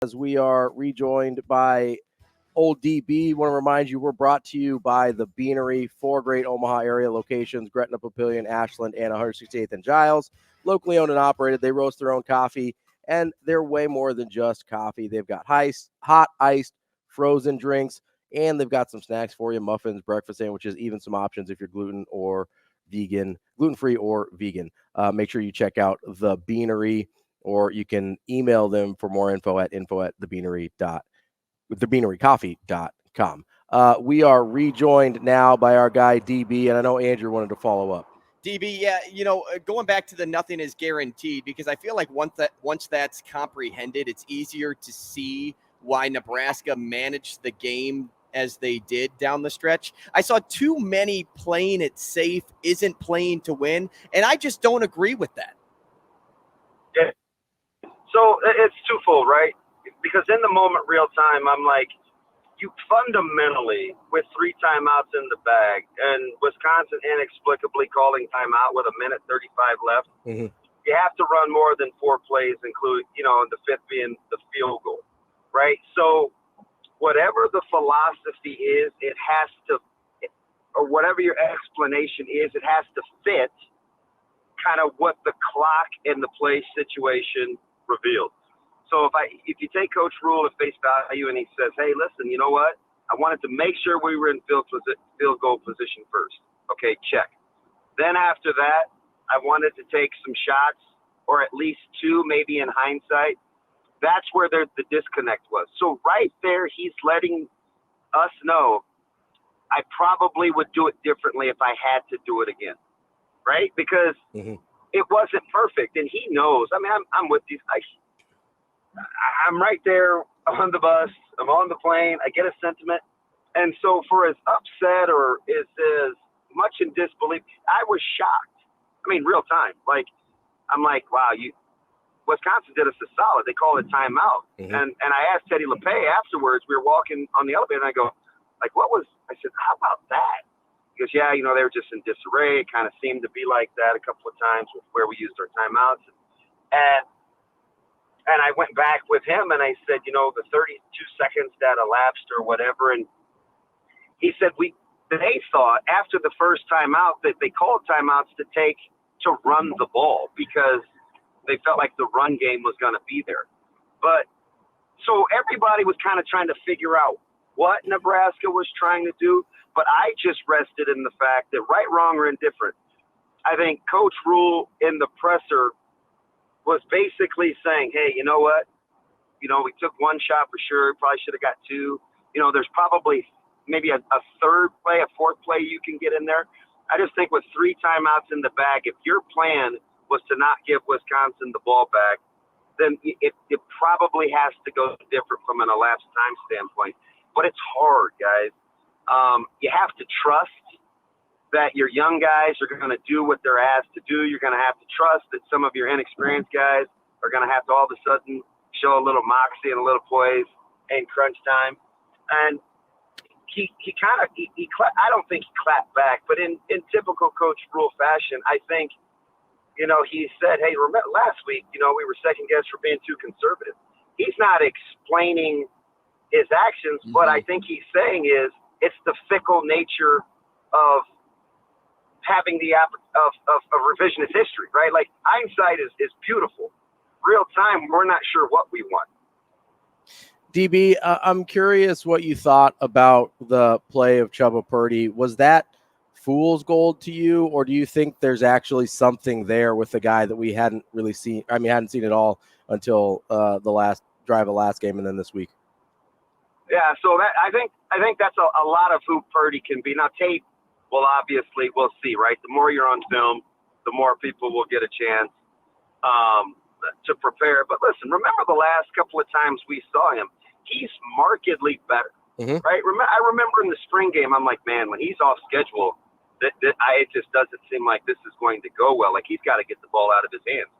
as we are rejoined by Old DB. Want to remind you, we're brought to you by the Beanery, 4 great Omaha area locations: Gretna, Papillion, Ashland, and 168th and Giles. Locally owned and operated. They roast their own coffee, and they're way more than just coffee. They've got hot, iced, frozen drinks, and they've got some snacks for you: muffins, breakfast sandwiches, even some options if you're gluten-free or vegan. Make sure you check out the Beanery, or you can email them for more info at thebeanerycoffee.com. We are rejoined now by our guy DB, and I know Andrew wanted to follow up. DB, yeah, going back to the nothing is guaranteed, because I feel like once that's comprehended, it's easier to see why Nebraska managed the game as they did down the stretch. I saw too many playing it safe isn't playing to win, and I just don't agree with that. Yeah. So it's twofold, right? Because in the moment, real time, I'm like, you fundamentally, with 3 timeouts in the bag, and Wisconsin inexplicably calling timeout with 1:35 left, you have to run more than 4 plays, including, the 5th being the field goal, right? So whatever the philosophy is, it has to, or whatever your explanation is, it has to fit kind of what the clock and the play situation revealed. So if you take Coach Rule at face value and he says, hey, listen, you know what? I wanted to make sure we were in field goal position first. Okay, check. Then after that, I wanted to take some shots, or at least 2, maybe in hindsight. That's where the disconnect was. So right there, he's letting us know I probably would do it differently if I had to do it again, right? Because it wasn't perfect, and he knows. I mean, I'm with these. I'm right there on the bus. I'm on the plane. I get a sentiment. And so for as upset or as much in disbelief, I was shocked. I mean, real time. I'm like, wow, Wisconsin did us a solid. They called it timeout. And I asked Teddy LePay afterwards. We were walking on the elevator, and I go, I said, how about that? He goes, yeah, they were just in disarray. It kind of seemed to be like that a couple of times with where we used our timeouts. And I went back with him, and I said, the 32 seconds that elapsed or whatever. And he said they thought after the first timeout that they called timeouts to run the ball because they felt like the run game was going to be there. But so everybody was kind of trying to figure out what Nebraska was trying to do. But I just rested in the fact that, right, wrong, or indifferent, I think Coach Rule in the presser was basically saying, hey, you know what? We took 1 shot for sure. Probably should have got 2. There's probably maybe a 3rd play, a 4th play you can get in there. I just think with 3 timeouts in the bag, if your plan was to not give Wisconsin the ball back, then it probably has to go different from an elapsed time standpoint. But it's hard, guys. You have to trust that your young guys are going to do what they're asked to do. You're going to have to trust that some of your inexperienced guys are going to have to all of a sudden show a little moxie and a little poise in crunch time. And he I don't think he clapped back, but in typical Coach Rule fashion, I think, he said, hey, remember last week, we were second guessed for being too conservative. He's not explaining his actions. What I think he's saying is it's the fickle nature of having of revisionist history, right? Like, hindsight is beautiful. Real time, we're not sure what we want. DB, I'm curious what you thought about the play of Chubba Purdy. Was that fool's gold to you, or do you think there's actually something there with the guy that we hadn't really seen? I mean, hadn't seen it all until the last drive of last game and then this week. Yeah, so that I think that's a lot of who Purdy can be. Now, tape, well, obviously, we'll see, right? The more you're on film, the more people will get a chance to prepare. But listen, remember the last couple of times we saw him, he's markedly better, right? I remember in the spring game, I'm like, man, when he's off schedule, it just doesn't seem like this is going to go well. Like, he's got to get the ball out of his hands.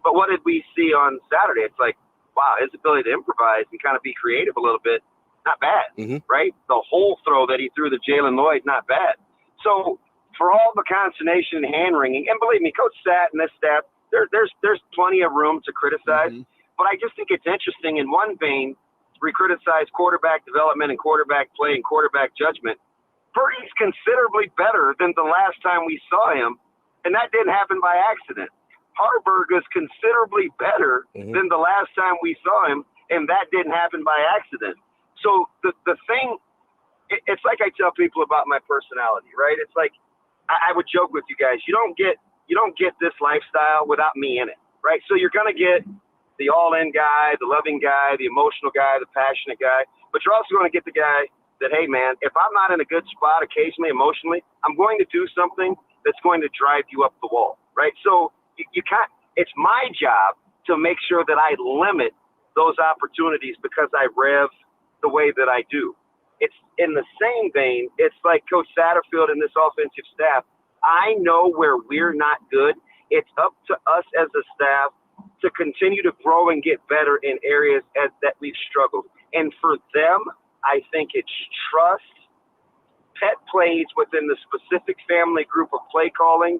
But what did we see on Saturday? It's like, wow, his ability to improvise and kind of be creative a little bit, not bad, right? The whole throw that he threw to Jalen Lloyd, not bad. So for all the consternation and hand-wringing, and believe me, Coach Sat and this staff, there's plenty of room to criticize. But I just think it's interesting. In one vein, we criticize quarterback development and quarterback play and quarterback judgment. Purdy's considerably better than the last time we saw him, and that didn't happen by accident. Harburg is considerably better than the last time we saw him, and that didn't happen by accident. So the thing, it's like I tell people about my personality, right? It's like I would joke with you guys. You don't get this lifestyle without me in it, right? So you're gonna get the all-in guy, the loving guy, the emotional guy, the passionate guy, but you're also gonna get the guy that, hey man, if I'm not in a good spot occasionally emotionally, I'm going to do something that's going to drive you up the wall, right? So you can't. It's my job to make sure that I limit those opportunities because I rev the way that I do. It's in the same vein. It's like Coach Satterfield and this offensive staff. I know where we're not good. It's up to us as a staff to continue to grow and get better in areas that we've struggled. And for them, I think it's trust, pet plays within the specific family group of play calling,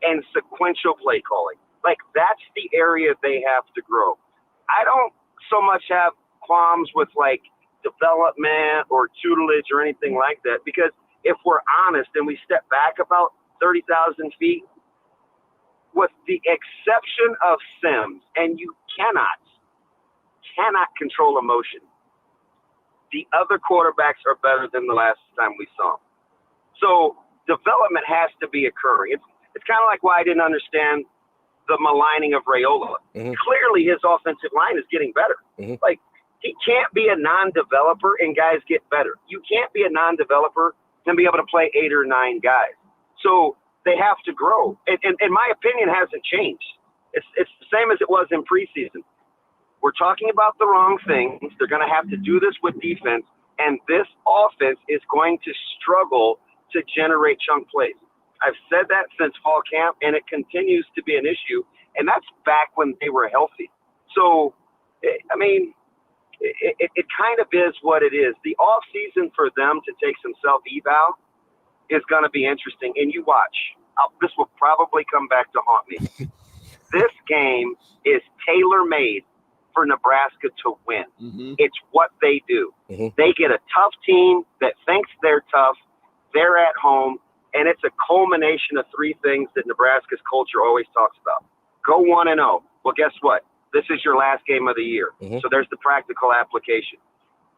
and sequential play calling. Like, that's the area they have to grow. I don't so much have qualms with, like, development or tutelage or anything like that, because if we're honest and we step back about 30,000 feet, with the exception of Sims, and you cannot control emotion, the other quarterbacks are better than the last time we saw them. So development has to be occurring. It's kind of like why I didn't understand the maligning of Raiola. Clearly his offensive line is getting better. Like, he can't be a non-developer and guys get better. You can't be a non-developer and be able to play 8 or 9 guys. So they have to grow. And my opinion hasn't changed. It's the same as it was in preseason. We're talking about the wrong things. They're going to have to do this with defense, and this offense is going to struggle to generate chunk plays. I've said that since fall camp, and it continues to be an issue, and that's back when they were healthy. So, I mean, it kind of is what it is. The off season for them to take some self-eval is going to be interesting, and you watch. This will probably come back to haunt me. This game is tailor-made for Nebraska to win. It's what they do. They get a tough team that thinks they're tough. They're at home, and it's a culmination of 3 things that Nebraska's culture always talks about. Go 1-0. Well, guess what? This is your last game of the year. So there's the practical application.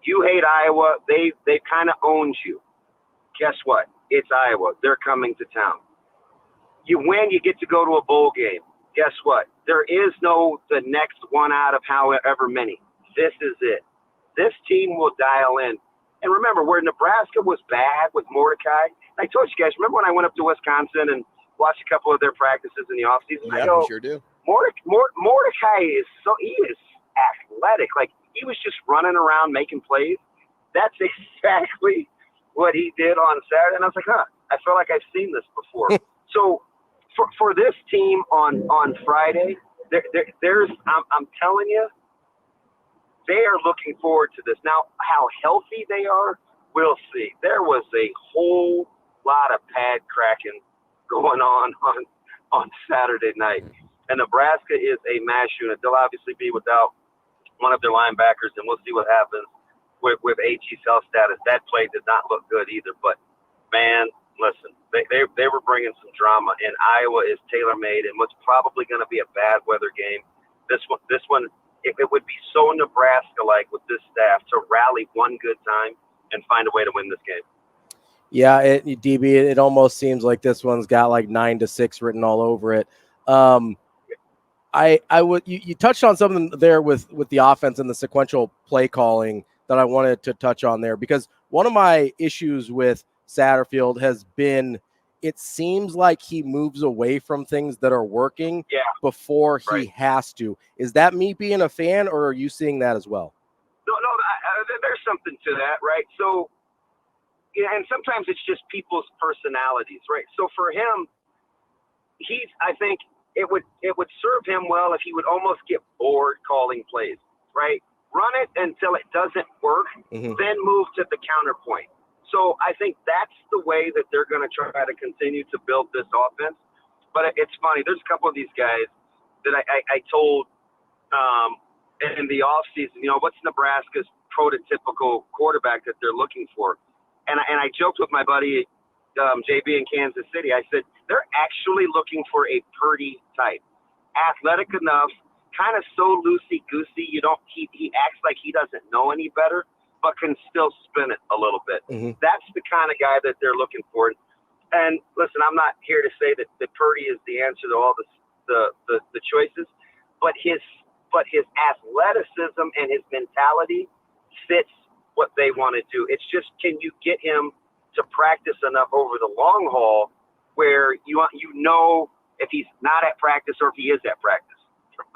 You hate Iowa. They kind of owned you. Guess what? It's Iowa. They're coming to town. You win, you get to go to a bowl game. Guess what? There is no the next one out of however many. This is it. This team will dial in. And remember, where Nebraska was bad with Mordecai, I told you guys, remember when I went up to Wisconsin and watched a couple of their practices in the offseason? Yeah, I go, sure do. Mordecai is athletic. Like, he was just running around making plays. That's exactly what he did on Saturday. And I was like, I feel like I've seen this before. So for this team on Friday, there's I'm telling you, they are looking forward to this. Now, how healthy they are, we'll see. There was a whole lot of pad cracking going on Saturday night. And Nebraska is a mass unit. They'll obviously be without one of their linebackers, and we'll see what happens with AG's health status. That play did not look good either. But, man, listen, they were bringing some drama, and Iowa is tailor-made, and what's probably going to be a bad weather game. This one, it would be so Nebraska-like with this staff to rally one good time and find a way to win this game. Yeah, DB, it almost seems like this one's got like 9-6 written all over it. You touched on something there with the offense and the sequential play calling that I wanted to touch on there, because one of my issues with Satterfield has been, it seems like he moves away from things that are working before he has to. Is that me being a fan, or are you seeing that as well? No, there's something to that, right? So, and sometimes it's just people's personalities, right? So for him, I think it would serve him well if he would almost get bored calling plays, right? Run it until it doesn't work, then move to the counterpoint. So I think that's the way that they're going to try to continue to build this offense. But it's funny. There's a couple of these guys that I told in the offseason, what's Nebraska's prototypical quarterback that they're looking for? And I joked with my buddy JB in Kansas City. I said, they're actually looking for a Purdy type. Athletic enough, kind of so loosey-goosey, he acts like he doesn't know any better, but can still spin it a little bit. Mm-hmm. That's the kind of guy that they're looking for. And listen, I'm not here to say that Purdy is the answer to all the choices, but his athleticism and his mentality fits what they want to do. It's just, can you get him to practice enough over the long haul where if he's not at practice or if he is at practice,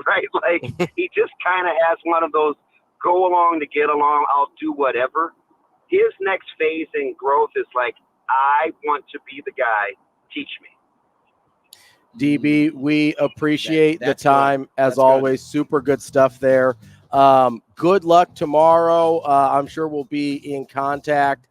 right? Like, he just kind of has one of those go along to get along, I'll do whatever. His next phase in growth is like, I want to be the guy, teach me. DB, we appreciate the time good. as That's always. Good. Super good stuff there. Good luck tomorrow. I'm sure we'll be in contact.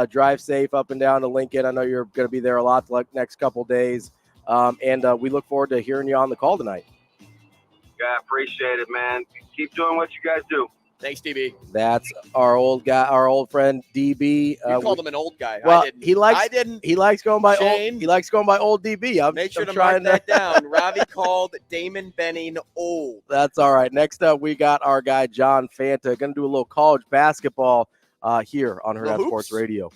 Drive safe up and down to Lincoln. I know you're going to be there a lot the next couple days. And we look forward to hearing you on the call tonight. Yeah, appreciate it, man. Keep doing what you guys do. Thanks, DB. That's our old friend DB. You called him an old guy. Well, I didn't. I didn't. He likes going by Shane, old. He likes going by old DB. Make sure I'm to trying mark that down. Ravi called Damon Benning old. That's all right. Next up, we got our guy John Fanta. Going to do a little college basketball here on Hurrdat Sports Radio.